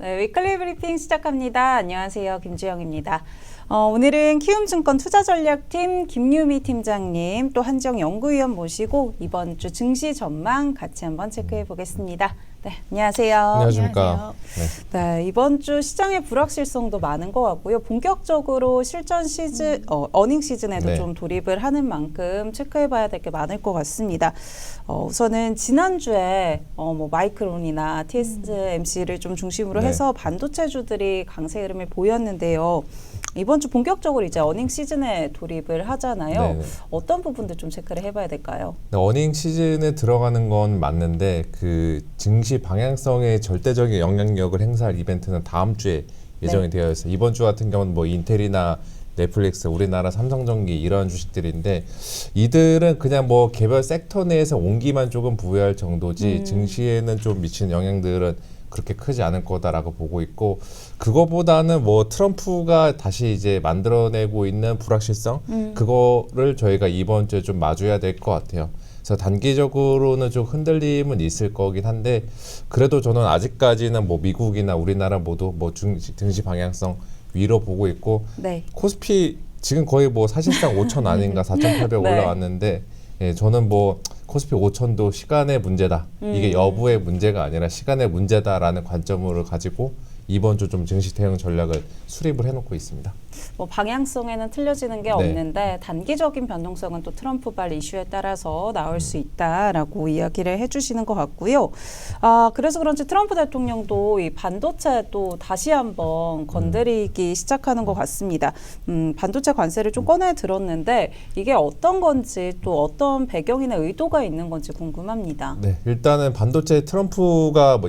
네, 위클리 브리핑 시작합니다. 안녕하세요. 김주영입니다. 오늘은 키움증권 투자전략팀 김유미 팀장님 또 한지영 연구위원 모시고 이번 주 증시 전망 같이 한번 체크해 보겠습니다. 네, 안녕하세요. 안녕하십니까. 네, 이번 주 시장의 불확실성도 많은 것 같고요. 본격적으로 실전 시즌, 어닝 시즌에도 네. 좀 돌입을 하는 만큼 체크해봐야 될 게 많을 것 같습니다. 우선은 지난주에 마이크론이나 TSMC를 좀 중심으로 네. 해서 반도체주들이 강세 흐름을 보였는데요. 이번 주 본격적으로 이제 어닝 시즌에 돌입을 하잖아요. 네네. 어떤 부분들 좀 체크를 해봐야 될까요? 어닝 시즌에 들어가는 건 맞는데 그 증시 방향성에 절대적인 영향력을 행사할 이벤트는 다음 주에 예정이 되어 있어요. 이번 주 같은 경우는 뭐 인텔이나 넷플릭스, 우리나라 삼성전기 이런 주식들인데 이들은 그냥 뭐 개별 섹터 내에서 온기만 조금 부여할 정도지 증시에는 좀 미치는 영향들은 그렇게 크지 않을 거다라고 보고 있고, 그거보다는 뭐 트럼프가 다시 이제 만들어내고 있는 불확실성 그거를 저희가 이번 주에 좀 마주해야 될 것 같아요. 그래서 단기적으로는 좀 흔들림은 있을 거긴 한데, 그래도 저는 아직까지는 뭐 미국이나 우리나라 모두 뭐 증시 방향성 위로 보고 있고, 네. 코스피 지금 거의 뭐 사실상 5천 아닌가 4,800 네. 올라왔는데, 예, 저는 뭐 코스피 5천도 시간의 문제다. 이게 여부의 문제가 아니라 시간의 문제다라는 관점으로 가지고 이번 주 좀 증시 대응 전략을 수립을 해놓고 있습니다. 뭐 방향성에는 틀려지는 게 네. 없는데 단기적인 변동성은 또 트럼프발 이슈에 따라서 나올 수 있다라고 이야기를 해주시는 것 같고요. 그래서 그런지 트럼프 대통령도 이 반도체 또 다시 한번 건드리기 시작하는 것 같습니다. 반도체 관세를 좀 꺼내 들었는데 이게 어떤 건지 또 어떤 배경이나 의도가 있는 건지 궁금합니다. 네, 일단은 반도체 트럼프가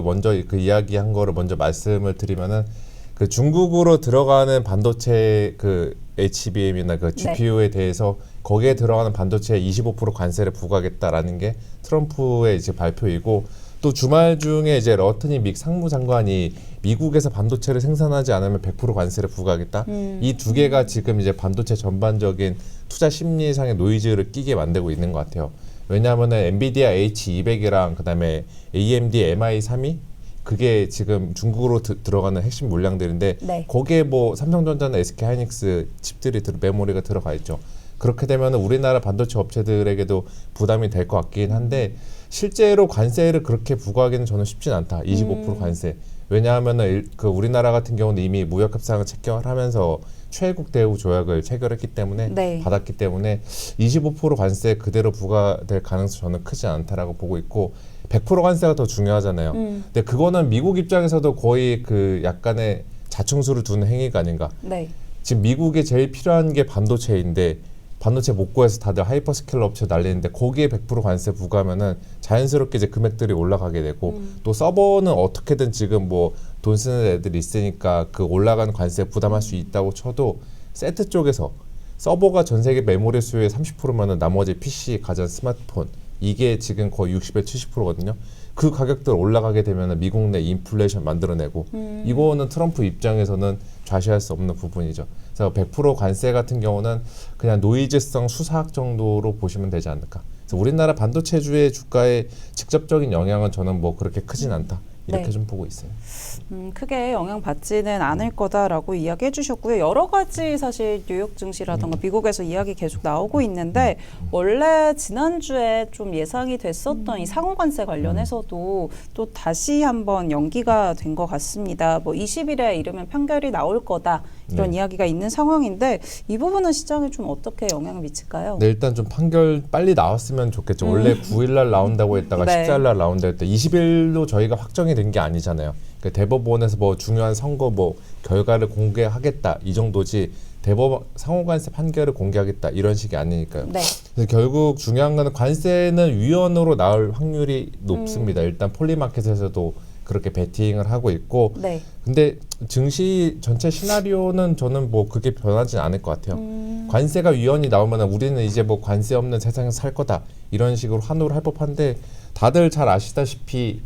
먼저 그 이야기한 거를 먼저 말씀을 드리면은, 그 중국으로 들어가는 반도체 그 HBM이나 그 GPU에 대해서 거기에 들어가는 반도체에 25% 관세를 부과하겠다라는 게 트럼프의 이제 발표이고, 또 주말 중에 이제 러트니 믹 상무장관이 미국에서 반도체를 생산하지 않으면 100% 관세를 부과하겠다. 이 두 개가 지금 이제 반도체 전반적인 투자 심리상의 노이즈를 끼게 만들고 있는 것 같아요. 왜냐하면은 엔비디아 H200이랑 그다음에 AMD MI3이 그게 지금 중국으로 들어가는 핵심 물량들인데, 네. 거기에 뭐 삼성전자나 SK하이닉스 칩들이 메모리가 들어가 있죠. 그렇게 되면 우리나라 반도체 업체들에게도 부담이 될 것 같긴 한데, 실제로 관세를 그렇게 부과하기는 저는 쉽진 않다. 25% 관세. 왜냐하면은 그 우리나라 같은 경우는 이미 무역 협상을 체결을 하면서 최애국 대우 조약을 체결했기 때문에 네. 받았기 때문에 25% 관세 그대로 부과될 가능성이 저는 크지 않다라고 보고 있고, 100% 관세가 더 중요하잖아요. 근데 그거는 미국 입장에서도 거의 그 약간의 자충수를 두는 행위가 아닌가. 네. 지금 미국에 제일 필요한 게 반도체인데, 반도체 못 구해서 다들 하이퍼스케일러 업체 날리는데 거기에 100% 관세 부과하면은 자연스럽게 이제 금액들이 올라가게 되고, 또 서버는 어떻게든 지금 뭐 돈 쓰는 애들이 있으니까 그 올라가는 관세 부담할 수 있다고 쳐도, 세트 쪽에서 서버가 전 세계 메모리 수요의 30%면은 나머지 PC, 가전, 스마트폰 이게 지금 거의 60에 70%거든요. 그 가격들 올라가게 되면 미국 내 인플레이션 만들어내고, 이거는 트럼프 입장에서는 좌시할 수 없는 부분이죠. 그래서 100% 관세 같은 경우는 그냥 노이즈성 수사학 정도로 보시면 되지 않을까. 그래서 우리나라 반도체주의 주가에 직접적인 영향은 저는 뭐 그렇게 크진 않다. 이렇게 네. 좀 보고 있어요. 크게 영향받지는 않을 거다라고 이야기해 주셨고요. 여러 가지 사실 뉴욕 증시라던가 미국에서 이야기 계속 나오고 있는데, 원래 지난주에 좀 예상이 됐었던 이 상호관세 관련해서도 또 다시 한번 연기가 된 것 같습니다. 뭐 20일에 이르면 판결이 나올 거다 이런 네. 이야기가 있는 상황인데, 이 부분은 시장에 좀 어떻게 영향을 미칠까요? 네, 일단 좀 판결 빨리 나왔으면 좋겠죠. 원래 9일날 나온다고 했다가 네. 14일날 나온다고 했다. 20일로 저희가 확정이 된 게 아니잖아요. 그러니까 대법원에서 뭐 중요한 선거 뭐 결과를 공개하겠다 이 정도지, 대법원 상호관세 판결을 공개하겠다 이런 식이 아니니까요. 네. 그래서 결국 중요한 거는 관세는 위헌으로 나올 확률이 높습니다. 일단 폴리마켓에서도 그렇게 베팅을 하고 있고, 네. 근데 증시 전체 시나리오는 저는 뭐 그게 변하진 않을 것 같아요. 관세가 위헌이 나오면 우리는 이제 뭐 관세 없는 세상에서 살 거다 이런 식으로 환호를 할 법한데, 다들 잘 아시다시피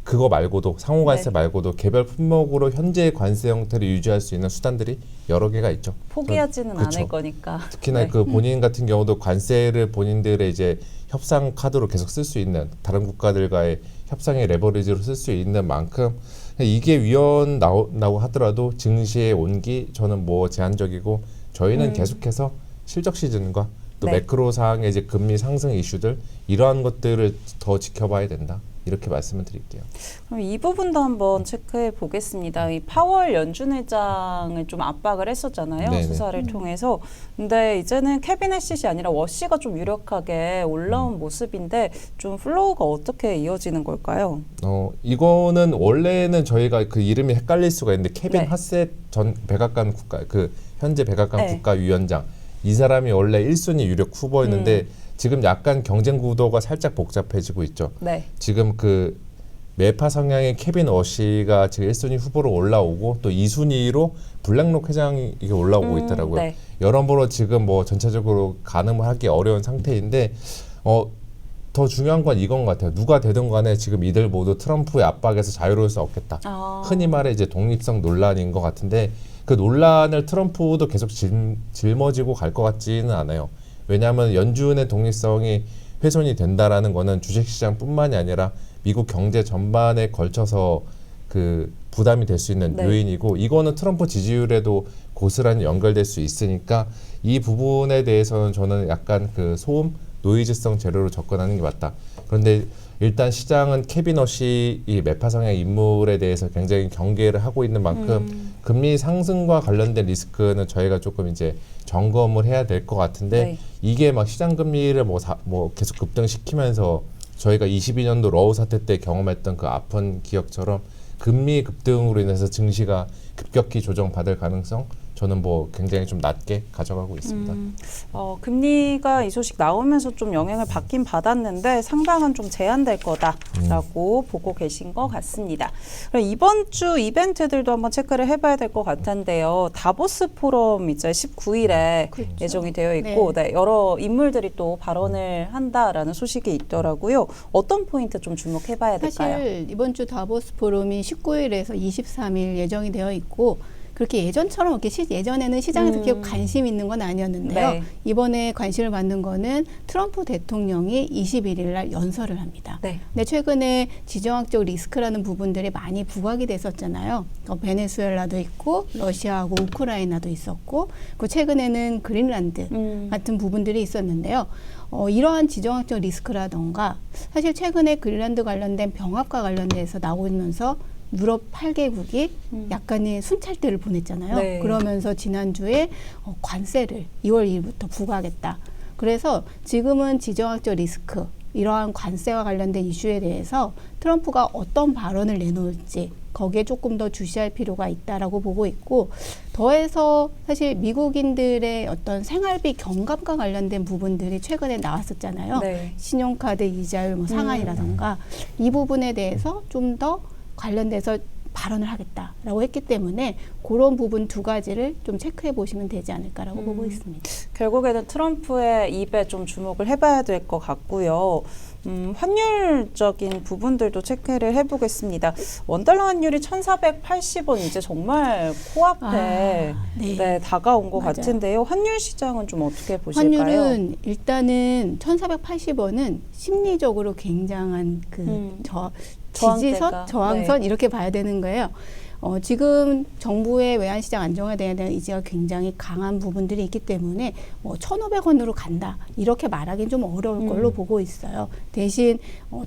그거 말고도 상호관세 네. 말고도 개별 품목으로 현재의 관세 형태를 유지할 수 있는 수단들이 여러 개가 있죠. 포기하지는 그쵸. 않을 거니까. 특히나 네. 그 본인 같은 경우도 관세를 본인들의 이제 협상 카드로 계속 쓸 수 있는, 다른 국가들과의 협상의 레버리지로 쓸 수 있는 만큼 이게 위헌나고 하더라도 증시의 온기 저는 뭐 제한적이고 저희는 계속해서 실적 시즌과 또 네. 매크로 사항의 이제 금리 상승 이슈들 이러한 것들을 더 지켜봐야 된다. 이렇게 말씀을 드릴게요. 그럼 이 부분도 한번 체크해 보겠습니다. 이 파월 연준 의장을 좀 압박을 했었잖아요. 네네. 수사를 통해서. 근데 이제는 캐비넷 싯이 아니라 워시가 좀 유력하게 올라온 모습인데 좀 플로우가 어떻게 이어지는 걸까요? 이거는 원래는 저희가 그 이름이 헷갈릴 수가 있는데 케빈 네. 하셋 전 백악관 현재 백악관 네. 국가위원장 이 사람이 원래 1순위 유력 후보였는데 지금 약간 경쟁 구도가 살짝 복잡해지고 있죠. 네. 지금 그 매파 성향의 케빈 어시가 지금 1순위 후보로 올라오고 또 2순위로 블랙록 회장이 이게 올라오고 있더라고요. 네. 여러모로 지금 뭐 전체적으로 가늠을 하기 어려운 상태인데 더 중요한 건 이건 것 같아요. 누가 되든 간에 지금 이들 모두 트럼프의 압박에서 자유로울 수 없겠다. 흔히 말해 이제 독립성 논란인 것 같은데 그 논란을 트럼프도 계속 짊어지고 갈 것 같지는 않아요. 왜냐하면 연준의 독립성이 훼손이 된다라는 거는 주식시장뿐만이 아니라 미국 경제 전반에 걸쳐서 그 부담이 될 수 있는 네. 요인이고 이거는 트럼프 지지율에도 고스란히 연결될 수 있으니까 이 부분에 대해서는 저는 약간 그 소음 노이즈성 재료로 접근하는 게 맞다. 그런데 일단 시장은 캐비넛이 이 매파 성향 인물에 대해서 굉장히 경계를 하고 있는 만큼 금리 상승과 관련된 리스크는 저희가 조금 이제 점검을 해야 될 것 같은데 네. 이게 막 시장 금리를 뭐 계속 급등시키면서 저희가 22년도 러우 사태 때 경험했던 그 아픈 기억처럼 금리 급등으로 인해서 증시가 급격히 조정받을 가능성 저는 뭐 굉장히 좀 낮게 가져가고 있습니다. 금리가 이 소식 나오면서 좀 영향을 받긴 받았는데 상당한 좀 제한될 거다라고 보고 계신 것 같습니다. 그럼 이번 주 이벤트들도 한번 체크를 해봐야 될 것 같은데요. 다보스 포럼 이제 19일에 그렇죠. 예정이 되어 있고 네, 여러 인물들이 또 발언을 한다라는 소식이 있더라고요. 어떤 포인트 좀 주목해봐야 될까요? 사실 이번 주 다보스 포럼이 19일에서 23일 예정이 되어 있고 그렇게 예전처럼 이렇게 예전에는 시장에서 계속 관심 있는 건 아니었는데요. 네. 이번에 관심을 받는 거는 트럼프 대통령이 21일 날 연설을 합니다. 네. 근데 최근에 지정학적 리스크라는 부분들이 많이 부각이 됐었잖아요. 베네수엘라도 있고 러시아하고 우크라이나도 있었고 그리고 최근에는 그린란드 같은 부분들이 있었는데요. 이러한 지정학적 리스크라던가 사실 최근에 그린란드 관련된 병합과 관련돼서 나오면서 유럽 8개국이 약간의 순찰대를 보냈잖아요. 네. 그러면서 지난주에 관세를 2월 1일부터 부과하겠다. 그래서 지금은 지정학적 리스크, 이러한 관세와 관련된 이슈에 대해서 트럼프가 어떤 발언을 내놓을지 거기에 조금 더 주시할 필요가 있다라고 보고 있고 더해서 사실 미국인들의 어떤 생활비 경감과 관련된 부분들이 최근에 나왔었잖아요. 네. 신용카드 이자율 뭐 상한이라던가 이 부분에 대해서 좀 더 관련돼서 발언을 하겠다라고 했기 때문에 그런 부분 두 가지를 좀 체크해 보시면 되지 않을까라고 보고 있습니다. 결국에는 트럼프의 입에 좀 주목을 해봐야 될 것 같고요. 환율적인 부분들도 체크를 해보겠습니다. 원달러 환율이 1,480원 이제 정말 코앞에 네. 다가온 것 맞아요. 같은데요. 환율 시장은 좀 어떻게 보실까요? 환율은 일단은 1,480원은 심리적으로 굉장한 그 지지선, 저항선 네. 이렇게 봐야 되는 거예요. 지금 정부의 외환시장 안정화에 대한 의지가 굉장히 강한 부분들이 있기 때문에 뭐 1,500원으로 간다 이렇게 말하기는 좀 어려울 걸로 보고 있어요. 대신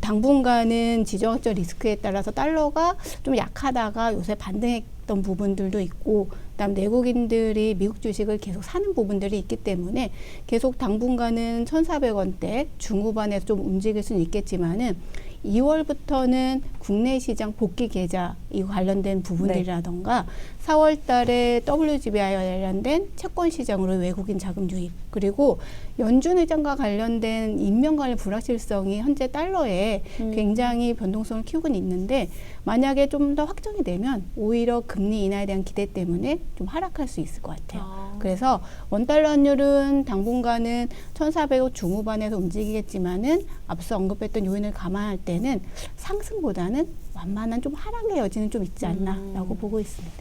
당분간은 지정학적 리스크에 따라서 달러가 좀 약하다가 요새 반등했던 부분들도 있고 그다음 내국인들이 미국 주식을 계속 사는 부분들이 있기 때문에 계속 당분간은 1,400원대 중후반에서 좀 움직일 수는 있겠지만은 2월부터는 국내 시장 복귀 계좌 이 관련된 부분들이라던가 4월 달에 WGBI 관련된 채권 시장으로 외국인 자금 유입 그리고 연준 의장과 관련된 임명 관련 불확실성이 현재 달러에 굉장히 변동성을 키우고 있는데 만약에 좀 더 확정이 되면 오히려 금리 인하에 대한 기대 때문에 좀 하락할 수 있을 것 같아요. 그래서 원달러 환율은 당분간은 1,400원 중후반에서 움직이겠지만은 앞서 언급했던 요인을 감안할 때는 상승보다는 완만한 좀 하락의 여지는 좀 있지 않나라고 보고 있습니다.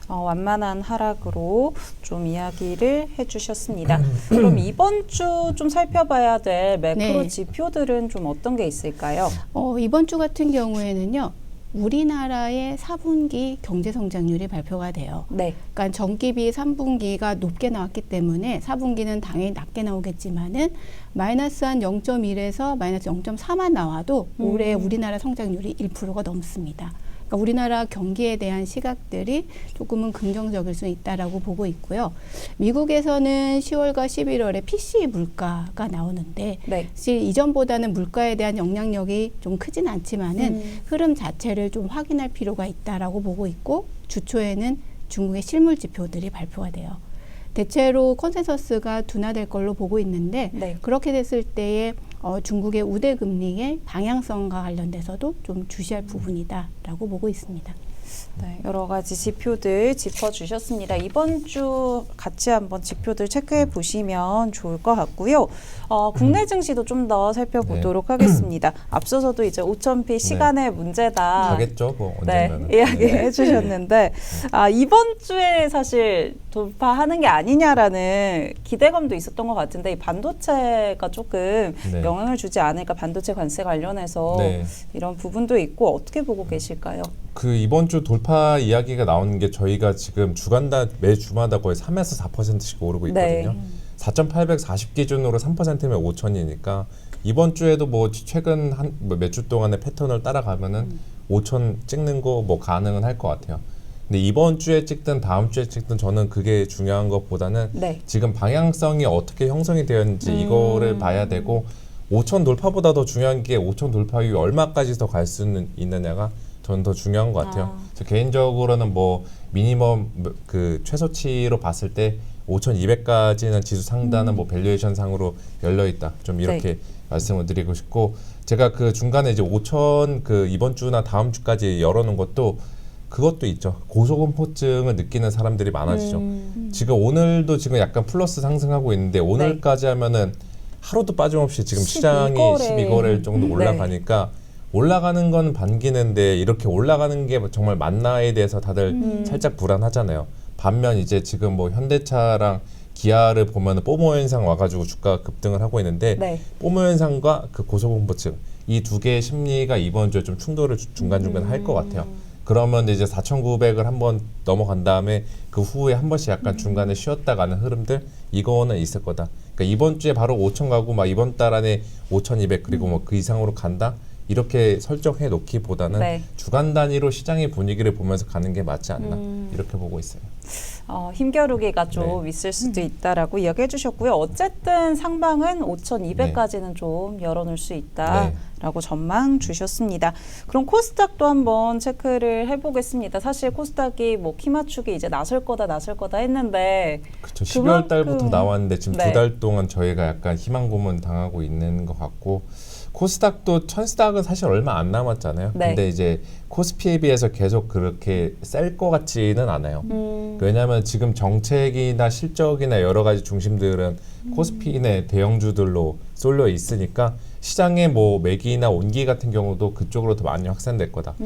완만한 하락으로 좀 이야기를 해주셨습니다. 그럼 이번 주 좀 살펴봐야 될 매크로 네. 지표들은 좀 어떤 게 있을까요? 이번 주 같은 경우에는요. 우리나라의 4분기 경제 성장률이 발표가 돼요. 네. 그러니까 전기비 3분기가 높게 나왔기 때문에 4분기는 당연히 낮게 나오겠지만은 마이너스 한 0.1에서 마이너스 0.4만 나와도 올해 우리나라 성장률이 1%가 넘습니다. 그러니까 우리나라 경기에 대한 시각들이 조금은 긍정적일 수 있다라고 보고 있고요. 미국에서는 10월과 11월에 PCE 물가가 나오는데 네. 사실 이전보다는 물가에 대한 영향력이 좀 크진 않지만은 흐름 자체를 좀 확인할 필요가 있다라고 보고 있고 주초에는 중국의 실물 지표들이 발표가 돼요. 대체로 컨센서스가 둔화될 걸로 보고 있는데 네. 그렇게 됐을 때에 중국의 우대 금리의 방향성과 관련돼서도 좀 주시할 부분이다라고 보고 있습니다. 네, 여러 가지 지표들 짚어주셨습니다. 이번 주 같이 한번 지표들 체크해 보시면 좋을 것 같고요. 국내 증시도 좀 더 살펴보도록 하겠습니다. 앞서서도 이제 5,000p 시간의 문제다. 가겠죠, 뭐 네, 언젠가는. 이야기해 주셨는데 이번 주에 사실 돌파하는 게 아니냐라는 기대감도 있었던 것 같은데 이 반도체가 조금 네. 영향을 주지 않을까 반도체 관세 관련해서 네. 이런 부분도 있고 어떻게 보고 계실까요? 그 이번 주 돌파 이야기가 나오는 게 저희가 지금 주간다 매주마다 거의 3에서 4%씩 오르고 있거든요. 네. 4,840 기준으로 3%면 5,000이니까 이번 주에도 뭐 최근 몇 주 동안의 패턴을 따라가면은 5,000 찍는 거 뭐 가능은 할 것 같아요. 근데 이번 주에 찍든 다음 주에 찍든 저는 그게 중요한 것보다는 네. 지금 방향성이 어떻게 형성이 되었는지 이거를 봐야 되고 5,000 돌파보다 더 중요한 게 5,000 돌파 이후 얼마까지 더 갈 수 있느냐가 저는 더 중요한 것 같아요. 저 개인적으로는 뭐 미니멈 그 최소치로 봤을 때 5,200까지는 지수 상단은 뭐 밸류에이션 상으로 열려 있다. 좀 이렇게 말씀을 드리고 싶고 제가 그 중간에 이제 5,000 그 이번 주나 다음 주까지 열어놓은 것도 그것도 있죠. 고소공포증을 느끼는 사람들이 많아지죠. 지금 오늘도 지금 약간 플러스 상승하고 있는데 오늘까지 하면은 하루도 빠짐없이 지금 시장이 12거래일 정도 올라가니까 올라가는 건 반기는데 이렇게 올라가는 게 정말 맞나에 대해서 다들 살짝 불안하잖아요. 반면 이제 지금 뭐 현대차랑 기아를 보면 뽀모 현상 와가지고 주가가 급등을 하고 있는데 네. 뽀모 현상과 그 고소공포증 이 두 개의 심리가 이번 주에 좀 충돌을 중간중간 할 것 같아요. 그러면 이제 4,900을 한번 넘어간 다음에 그 후에 한 번씩 약간 중간에 쉬었다 가는 흐름들 이거는 있을 거다. 그러니까 이번 주에 바로 5,000 가고 막 이번 달 안에 5,200 그리고 뭐 그 이상으로 간다. 이렇게 설정해 놓기보다는 네. 주간 단위로 시장의 분위기를 보면서 가는 게 맞지 않나 이렇게 보고 있어요. 힘겨루기가 좀 있을 수도 있다라고 이야기해 주셨고요. 어쨌든 상방은 5,200까지는 좀 열어놓을 수 있다라고 전망 주셨습니다. 그럼 코스닥도 한번 체크를 해보겠습니다. 사실 코스닥이 뭐 키 맞추기 이제 나설 거다 했는데 그렇죠. 12월 달부터 나왔는데 지금 네. 2달 동안 저희가 약간 희망 고문 당하고 있는 것 같고 코스닥도 천스닥은 사실 얼마 안 남았잖아요. 네. 근데 이제 코스피에 비해서 계속 그렇게 셀 것 같지는 않아요. 왜냐하면 지금 정책이나 실적이나 여러 가지 중심들은 코스피 내 대형주들로 쏠려 있으니까 시장의 뭐 매기나 온기 같은 경우도 그쪽으로 더 많이 확산될 거다.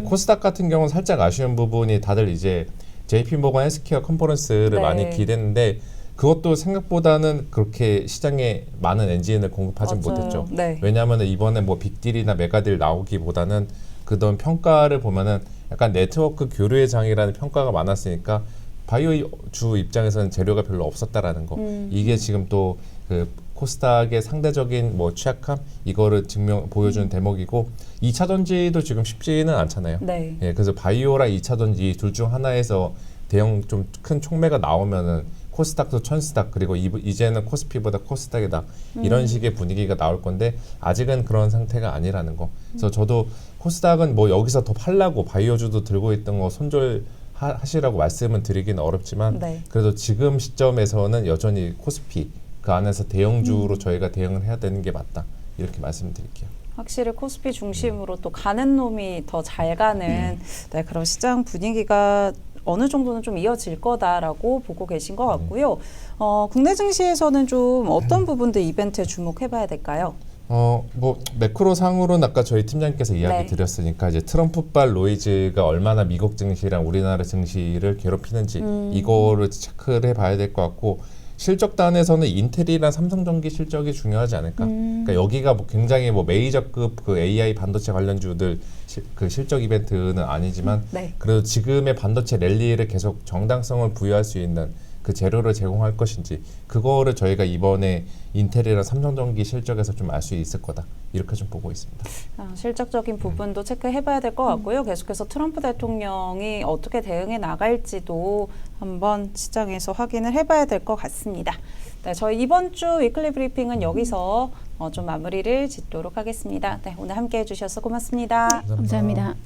코스닥 같은 경우는 살짝 아쉬운 부분이 다들 이제 JP모건 헬스케어 컨퍼런스를 네. 많이 기대했는데 그것도 생각보다는 그렇게 시장에 많은 엔진을 공급하지 맞아요. 못했죠. 네. 왜냐하면 이번에 뭐 빅딜이나 메가딜 나오기보다는 그동안 평가를 보면은 약간 네트워크 교류의 장이라는 평가가 많았으니까 바이오 주 입장에서는 재료가 별로 없었다라는 거. 이게 지금 또 그 코스닥의 상대적인 뭐 취약함 이거를 보여주는 대목이고 2차 전지도 지금 쉽지는 않잖아요. 네. 예, 그래서 바이오랑 2차 전지 둘 중 하나에서 대형 좀 큰 총매가 나오면은 코스닥도 천스닥 그리고 이제는 코스피보다 코스닥이다 이런 식의 분위기가 나올 건데 아직은 그런 상태가 아니라는 거. 그래서 저도 코스닥은 뭐 여기서 더 팔라고 바이오주도 들고 있던 거 손절하시라고 말씀은 드리기는 어렵지만 네. 그래도 지금 시점에서는 여전히 코스피 그 안에서 대형주로 저희가 대응을 해야 되는 게 맞다 이렇게 말씀드릴게요. 확실히 코스피 중심으로 또 가는 놈이 더 잘 가는 네, 그런 시장 분위기가 어느 정도는 좀 이어질 거다라고 보고 계신 것 같고요. 국내 증시에서는 좀 어떤 부분들 이벤트에 주목해봐야 될까요? 뭐 매크로 상으로는 아까 저희 팀장님께서 이야기 네. 드렸으니까 이제 트럼프발 노이즈가 얼마나 미국 증시랑 우리나라 증시를 괴롭히는지 이거를 체크를 해봐야 될 것 같고 실적단에서는 인텔이랑 삼성전기 실적이 중요하지 않을까. 그러니까 여기가 뭐 굉장히 뭐 메이저급 그 AI 반도체 관련주들 그 실적 이벤트는 아니지만 네. 그래도 지금의 반도체 랠리를 계속 정당성을 부여할 수 있는 그 재료를 제공할 것인지 그거를 저희가 이번에 인텔이랑 삼성전기 실적에서 좀 알 수 있을 거다 이렇게 좀 보고 있습니다. 실적적인 부분도 체크해봐야 될 것 같고요. 계속해서 트럼프 대통령이 어떻게 대응해 나갈지도 한번 시장에서 확인을 해봐야 될 것 같습니다. 네, 저희 이번 주 위클리 브리핑은 여기서 좀 마무리를 짓도록 하겠습니다. 네, 오늘 함께해 주셔서 고맙습니다. 감사합니다.